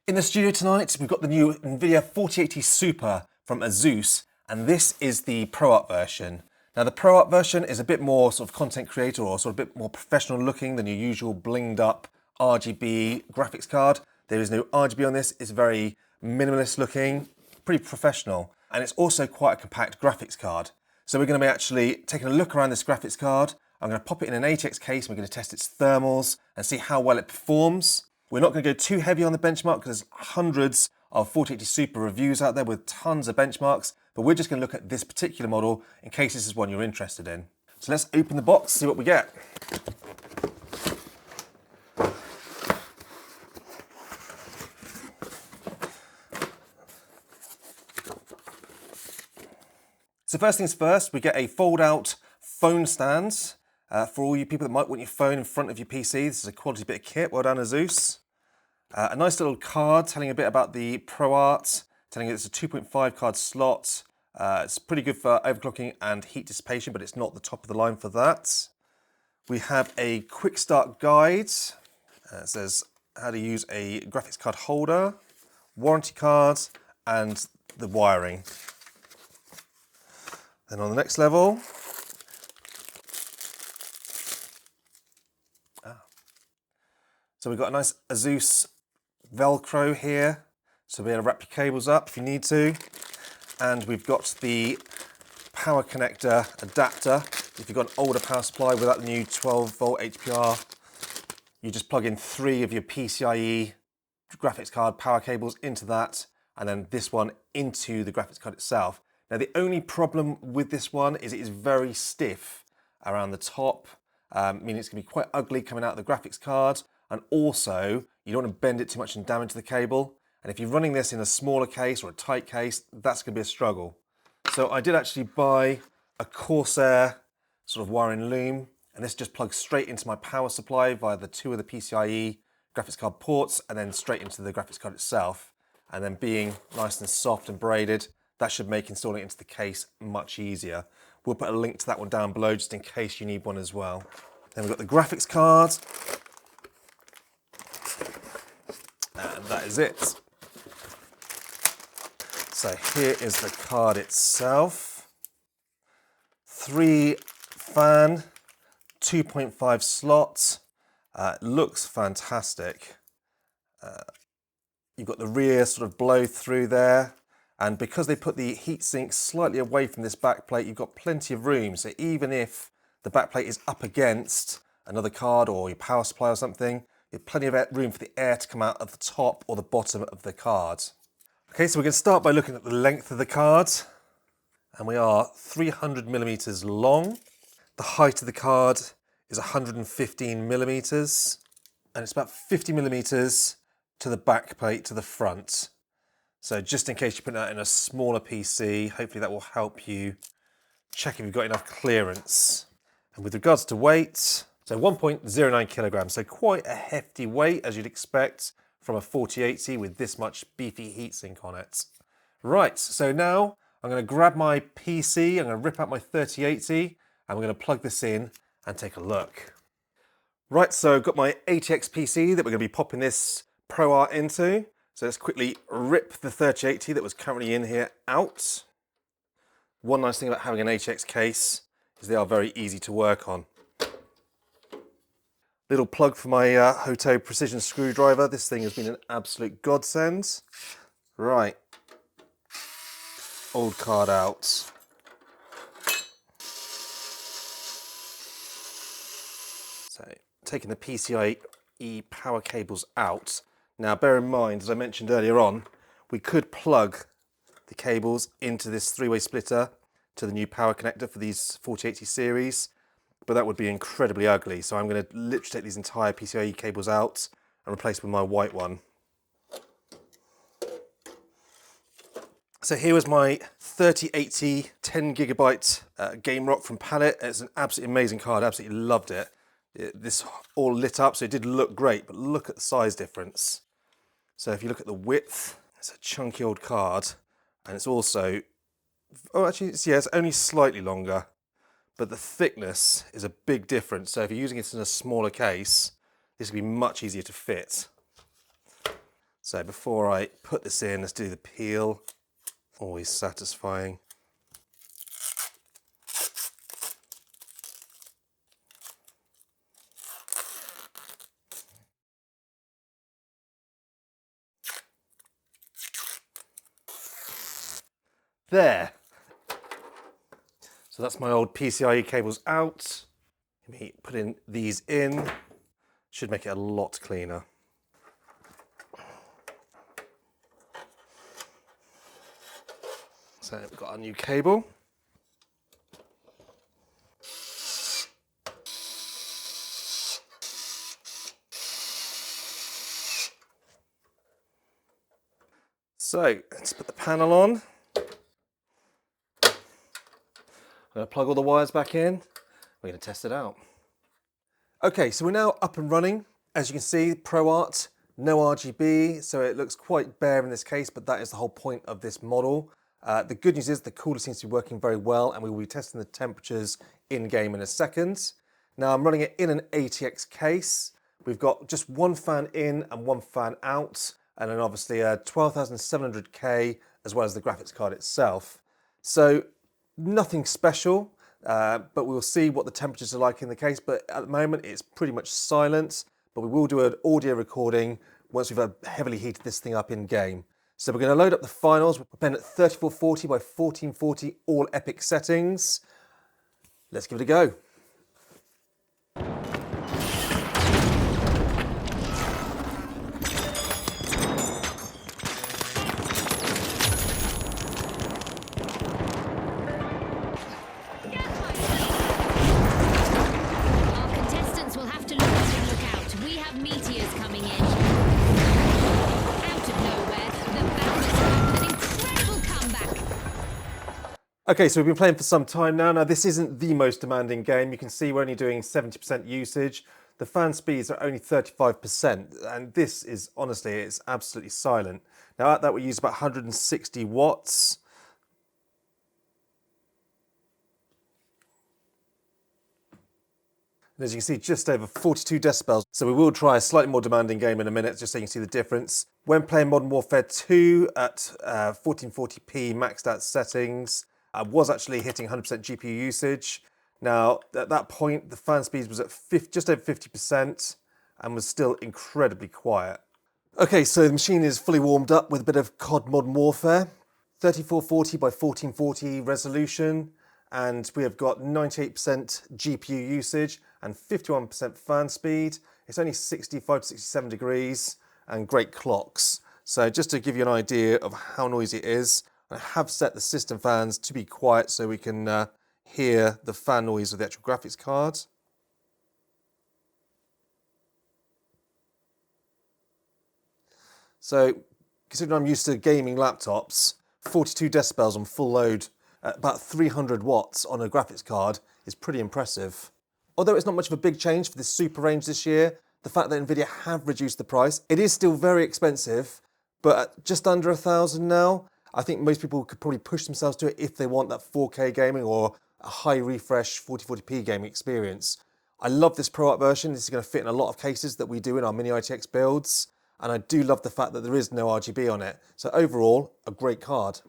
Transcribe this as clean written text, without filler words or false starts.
In the studio tonight, we've got the new NVIDIA 4080 Super from Asus, and this is the ProArt version. Now the ProArt version is a bit more sort of content creator or sort of a bit more professional looking than your usual blinged up RGB graphics card. There is no RGB on this, it's very minimalist looking, pretty professional, and it's also quite a compact graphics card. So we're going to be actually taking a look around this graphics card. I'm going to pop it in an ATX case and we're going to test its thermals and see how well it performs. We're not going to go too heavy on the benchmark because there's hundreds of 4080 Super reviews out there with tons of benchmarks, but we're just going to look at this particular model in case this is one you're interested in. So let's open the box, see what we get. So first things first, we get a fold-out phone stand. For all you people that might want your phone in front of your PC, this is a quality bit of kit. Well done, Asus. A nice little card telling a bit about the ProArt, telling you it's a 2.5 card slot. It's pretty good for overclocking and heat dissipation, but it's not the top of the line for that. We have a quick start guide. It says how to use a graphics card holder, warranty card, and the wiring. Then on the next level, so we've got a nice Asus Velcro here, so we'll be able to wrap your cables up if you need to. And we've got the power connector adapter. If you've got an older power supply without the new 12 volt HPR, you just plug in 3 of your PCIe graphics card power cables into that, and then this one into the graphics card itself. Now the only problem with this one is it is very stiff around the top, meaning it's going to be quite ugly coming out of the graphics card, and also you don't want to bend it too much and damage the cable. And if you're running this in a smaller case or a tight case, that's going to be a struggle. So I did actually buy a Corsair sort of wiring loom, and this just plugs straight into my power supply via the 2 of the PCIe graphics card ports and then straight into the graphics card itself. And then being nice and soft and braided, that should make installing it into the case much easier. We'll put a link to that one down below just in case you need one as well. Then we've got the graphics card. And that is it. So here is the card itself. 3 fan, 2.5 slots. Looks fantastic. You've got the rear sort of blow through there. And because they put the heatsink slightly away from this backplate, you've got plenty of room. So even if the backplate is up against another card or your power supply or something, you have plenty of room for the air to come out of the top or the bottom of the card. Okay, so we're going to start by looking at the length of the card. And we are 300 millimeters long. The height of the card is 115 millimeters. And it's about 50 millimeters to the backplate to the front. So just in case you put that in a smaller PC, hopefully that will help you check if you've got enough clearance. And with regards to weight, so 1.09 kilograms, so quite a hefty weight as you'd expect from a 4080 with this much beefy heatsink on it. Right, so now I'm going to grab my PC, I'm going to rip out my 3080, and we're going to plug this in and take a look. Right, so I've got my ATX PC that we're going to be popping this ProArt into. So let's quickly rip the 3080 that was currently in here out. One nice thing about having an ATX case is they are very easy to work on. Little plug for my Hoto precision screwdriver. This thing has been an absolute godsend. Right, old card out. So taking the PCIe power cables out. Now bear in mind, as I mentioned earlier on, we could plug the cables into this 3-way splitter to the new power connector for these 4080 series, but that would be incredibly ugly. So I'm going to literally take these entire PCIe cables out and replace with my white one. So here was my 3080 10GB Game Rock from Palette. It's an absolutely amazing card, absolutely loved it. This all lit up, so it did look great, but look at the size difference. So if you look at the width, it's a chunky old card, and it's also, oh actually, it's only slightly longer, but the thickness is a big difference. So if you're using it in a smaller case, this will be much easier to fit. So before I put this in, let's do the peel. Always satisfying. There. So that's my old PCIe cables out. Let me put in these in. Should make it a lot cleaner. So we've got our new cable. So let's put the panel on. I'm going to plug all the wires back in. We're going to test it out. Okay, so we're now up and running. As you can see, ProArt, no RGB, so it looks quite bare in this case, but that is the whole point of this model. The good news is the cooler seems to be working very well, and we will be testing the temperatures in-game in a second. Now I'm running it in an ATX case. We've got just one fan in and one fan out, and then obviously a 12,700K as well as the graphics card itself. So nothing special, but we'll see what the temperatures are like in the case. But at the moment it's pretty much silent, but we will do an audio recording once we've heavily heated this thing up in game. So we're going to load up the finals. We're playing at 3440 by 1440 all epic settings. Let's give it a go. Okay, so we've been playing for some time now. Now this isn't the most demanding game. You can see we're only doing 70% usage. The fan speeds are only 35%, and this is, honestly, it's absolutely silent. Now at that we use about 160 watts. And as you can see, just over 42 decibels. So we will try a slightly more demanding game in a minute, just so you can see the difference. When playing Modern Warfare 2 at 1440p maxed out settings, I was actually hitting 100% GPU usage. Now, at that point, the fan speed was at just over 50% and was still incredibly quiet. Okay, so the machine is fully warmed up with a bit of COD Modern Warfare. 3440 by 1440 resolution, and we have got 98% GPU usage and 51% fan speed. It's only 65 to 67 degrees and great clocks. So just to give you an idea of how noisy it is, I have set the system fans to be quiet so we can hear the fan noise of the actual graphics card. So, considering I'm used to gaming laptops, 42 decibels on full load at about 300 watts on a graphics card is pretty impressive. Although it's not much of a big change for this super range this year, the fact that Nvidia have reduced the price, it is still very expensive, but at just under $1,000 now, I think most people could probably push themselves to it if they want that 4K gaming or a high refresh 4040p gaming experience. I love this ProArt version. This is going to fit in a lot of cases that we do in our mini ITX builds. And I do love the fact that there is no RGB on it. So overall, a great card.